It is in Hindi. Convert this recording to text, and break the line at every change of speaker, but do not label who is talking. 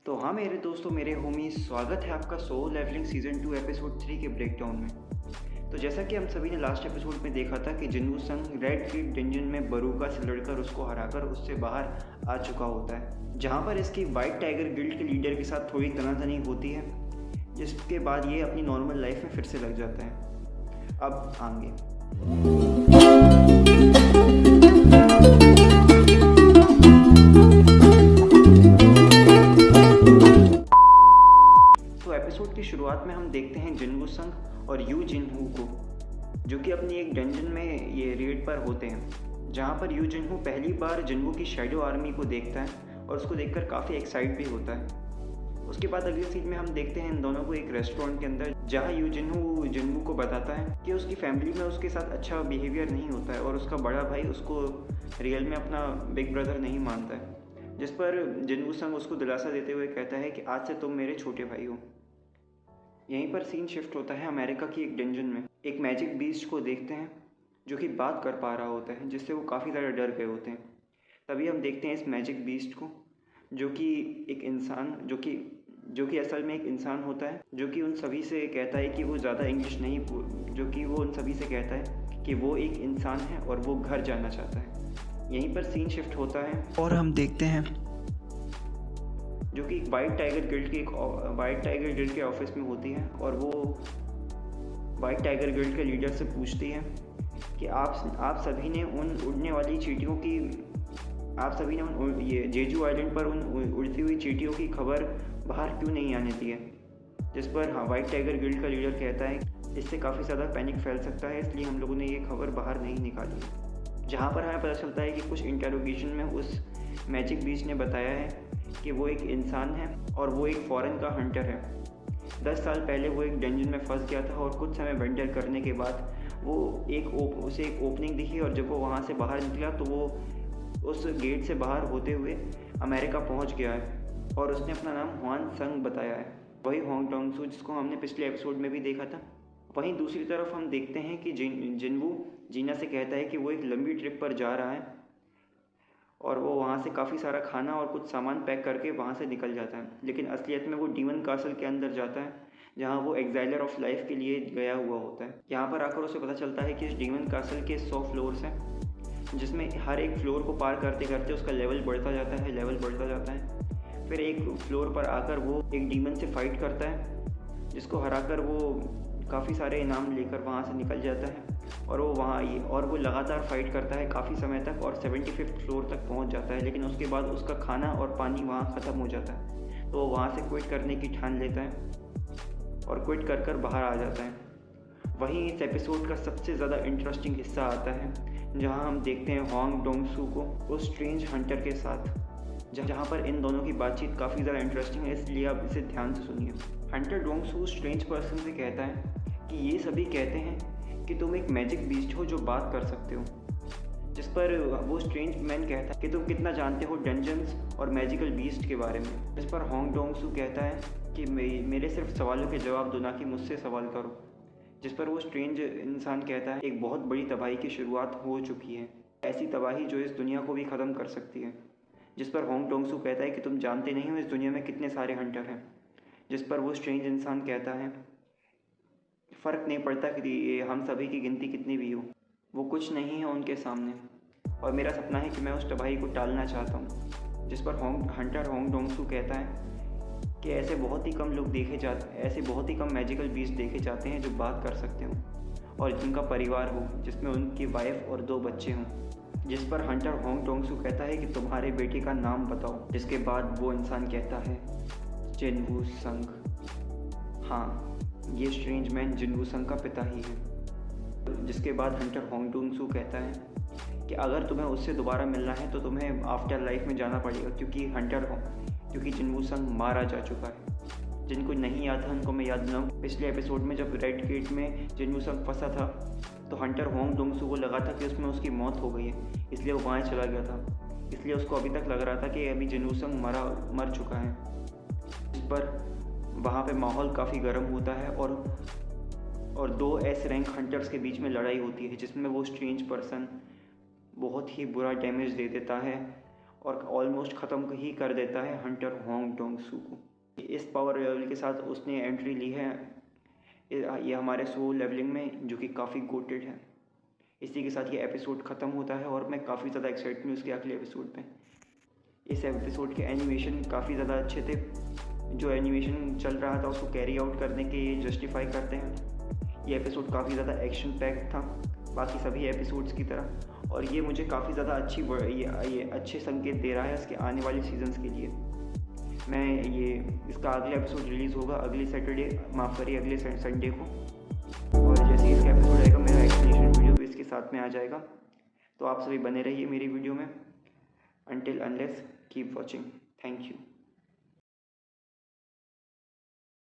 तो हाँ मेरे दोस्तों, मेरे होमी, स्वागत है आपका सोल लेवलिंग सीज़न 2 एपिसोड 3 के ब्रेकडाउन में। तो जैसा कि हम सभी ने लास्ट एपिसोड में देखा था कि जिन्वू संग रेड क्रीक डंजन में बरूका से लड़कर उसको हराकर उससे बाहर आ चुका होता है, जहाँ पर इसकी वाइट टाइगर गिल्ड के लीडर के साथ थोड़ी तनातनी होती है, जिसके बाद ये अपनी नॉर्मल लाइफ में फिर से लग जाता है। अब आगे एपिसोड की शुरुआत में हम देखते हैं जिन्वू संग और यू जिनहू को, जो कि अपनी एक डंजन में ये रेड पर होते हैं, जहाँ पर यू जिनहू पहली बार जिन्वू की शैडो आर्मी को देखता है और उसको देखकर काफ़ी एक्साइट भी होता है। उसके बाद अगले सीन में हम देखते हैं इन दोनों को एक रेस्टोरेंट के अंदर, जहाँ यू जिनहू जिन्वू को बताता है कि उसकी फैमिली में उसके साथ अच्छा बिहेवियर नहीं होता है और उसका बड़ा भाई उसको रियल में अपना बिग ब्रदर नहीं मानता है, जिस पर जिन्वू संग उसको दिलासा देते हुए कहता है कि आज से तुम मेरे छोटे भाई हो। यहीं पर सीन शिफ्ट होता है अमेरिका की एक डंजन में। एक मैजिक बीस्ट को देखते हैं जो कि बात कर पा रहा होता है, जिससे वो काफ़ी ज़्यादा डर गए होते हैं। तभी हम देखते हैं इस मैजिक बीस्ट को, जो कि एक इंसान जो कि असल में एक इंसान होता है, जो कि उन सभी से कहता है कि वो ज़्यादा इंग्लिश नहीं, जो कि वो उन सभी से कहता है कि वो एक इंसान है और वो घर जाना चाहता है। यहीं पर सीन शिफ्ट होता है और हम देखते हैं जो कि एक वाइट टाइगर गिल्ड के ऑफिस में होती है, और वो वाइट टाइगर गिल्ड के लीडर से पूछती है कि आप सभी ने उन उड़ने वाली चींटियों की ये जेजू आइलैंड पर उन उड़ती हुई चींटियों की खबर बाहर क्यों नहीं आने दी है। जिस पर वाइट टाइगर गिल्ड का लीडर कहता है इससे काफ़ी ज़्यादा पैनिक फैल सकता है, इसलिए हम लोगों ने ये खबर बाहर नहीं निकाली। जहाँ पर हमें पता चलता है कि कुछ इंटरोगेशन में उस मैजिक बीस्ट ने बताया है कि वो एक इंसान है और वो एक फॉरेन का हंटर है। 10 साल पहले वो एक डंजन में फंस गया था और कुछ समय वेंडर करने के बाद उसे एक ओपनिंग दिखी, और जब वो वहाँ से बाहर निकला तो वो उस गेट से बाहर होते हुए अमेरिका पहुँच गया है और उसने अपना नाम हुआन संग बताया है, वही होंग टोंग सू जिसको हमने पिछले एपिसोड में भी देखा था। वहीं दूसरी तरफ हम देखते हैं कि जिन्वू जीना से कहता है कि वो एक लंबी ट्रिप पर जा रहा है और वो वहाँ से काफ़ी सारा खाना और कुछ सामान पैक करके वहाँ से निकल जाता है, लेकिन असलियत में वो डीमन कासल के अंदर जाता है, जहाँ वो एग्जाइलर ऑफ लाइफ के लिए गया हुआ होता है। यहाँ पर आकर उसे पता चलता है कि इस डीमन कासल के 100 फ्लोर्स हैं, जिसमें हर एक फ्लोर को पार करते करते उसका लेवल बढ़ता जाता है। फिर एक फ्लोर पर आकर वो एक डीमन से फाइट करता है, जिसको हराकर वो काफ़ी सारे इनाम लेकर वहाँ से निकल जाता है, और वो लगातार फाइट करता है काफ़ी समय तक और 75th फ्लोर तक पहुँच जाता है। लेकिन उसके बाद उसका खाना और पानी वहाँ ख़त्म हो जाता है, तो वो वहाँ से क्विट करने की ठान लेता है और क्विट कर बाहर आ जाता है। वहीं इस एपिसोड का सबसे ज़्यादा इंटरेस्टिंग हिस्सा आता है, जहाँ हम देखते हैं होंग डोंग सू को उस स्ट्रेंज हंटर के साथ, जहाँ पर इन दोनों की बातचीत काफ़ी ज़्यादा इंटरेस्टिंग है, इसलिए आप इसे ध्यान से सुनिए। हंटर डोंग सू स्ट्रेंज पर्सन से कहता है कि ये सभी कहते हैं कि तुम एक मैजिक बीस्ट हो जो बात कर सकते हो, जिस पर वो स्ट्रेंज मैन कहता है कि तुम कितना जानते हो डंजन्स और मैजिकल बीस्ट के बारे में। जिस पर होंग डोंग सू कहता है कि मेरे सिर्फ सवालों के जवाब दो, ना कि मुझसे सवाल करो। जिस पर वो स्ट्रेंज इंसान कहता है एक बहुत बड़ी तबाही की शुरुआत हो चुकी है, ऐसी तबाही जो इस दुनिया को भी ख़त्म कर सकती है। जिस पर होंग डोंग सू कहता है कि तुम जानते नहीं हो इस दुनिया में कितने सारे हंटर हैं। जिस पर वो स्ट्रेंज इंसान कहता है फ़र्क नहीं पड़ता कि हम सभी की गिनती कितनी भी हो, वो कुछ नहीं है उनके सामने, और मेरा सपना है कि मैं उस तबाही को टालना चाहता हूँ। जिस पर हंटर होंग डोंग सू कहता है कि ऐसे बहुत ही कम मैजिकल बीस्ट देखे जाते हैं जो बात कर सकते हो और जिनका परिवार हो, जिसमें उनकी वाइफ और 2 बच्चे हों। जिस पर हंटर होंग डोंग सू कहता है कि तुम्हारे बेटे का नाम बताओ, जिसके बाद वो इंसान कहता है जिन्वू संग। हाँ, ये स्ट्रेंज मैन जिन्वू संग का पिता ही है। जिसके बाद हंटर होंग डोंग सू कहता है कि अगर तुम्हें उससे दोबारा मिलना है तो तुम्हें आफ्टर लाइफ में जाना पड़ेगा, क्योंकि जिन्वू संग मारा जा चुका है। जिनको नहीं याद है उनको मैं याद दिलाऊं, पिछले एपिसोड में जब रेड गेट में जिन्वू संग फंसा था तो हंटर होंग डोंग सू को लगा था कि उसमें उसकी मौत हो गई है, इसलिए वो वहाँ चला गया था। इसलिए उसको अभी तक लग रहा था कि अभी जिन्वू संग मर चुका है। इस पर वहाँ पे माहौल काफ़ी गर्म होता है और 2 एस रैंक हंटर्स के बीच में लड़ाई होती है, जिसमें वो स्ट्रेंज पर्सन बहुत ही बुरा डैमेज दे देता है और ऑलमोस्ट ख़त्म ही कर देता है हंटर होंग डोंग सू को। इस पावर लेवल के साथ उसने एंट्री ली है ये हमारे सोल लेवलिंग में, जो कि काफ़ी गोटेड है। इसी के साथ ये एपिसोड ख़त्म होता है और मैं काफ़ी ज़्यादा एक्साइटेड हूँ उसके अगले एपिसोड में। इस एपिसोड के एनिमेशन काफ़ी ज़्यादा अच्छे थे। जो एनिमेशन चल रहा था उसको कैरी आउट करने के ये जस्टिफाई करते हैं। ये एपिसोड काफ़ी ज़्यादा एक्शन पैक्ड था बाकी सभी एपिसोड्स की तरह, और ये मुझे काफ़ी ज़्यादा ये अच्छे संकेत दे रहा है इसके आने वाले सीजन्स के लिए। इसका अगला एपिसोड रिलीज़ होगा अगले सैटरडे, माफ़ करिए अगले संडे को, और जैसे ही इसका एपिसोड आएगा मेरा एक्सप्लेनेशन वीडियो भी इसके साथ में आ जाएगा। तो आप सभी बने रहिए मेरी वीडियो में। Until unless, keep watching. Thank you.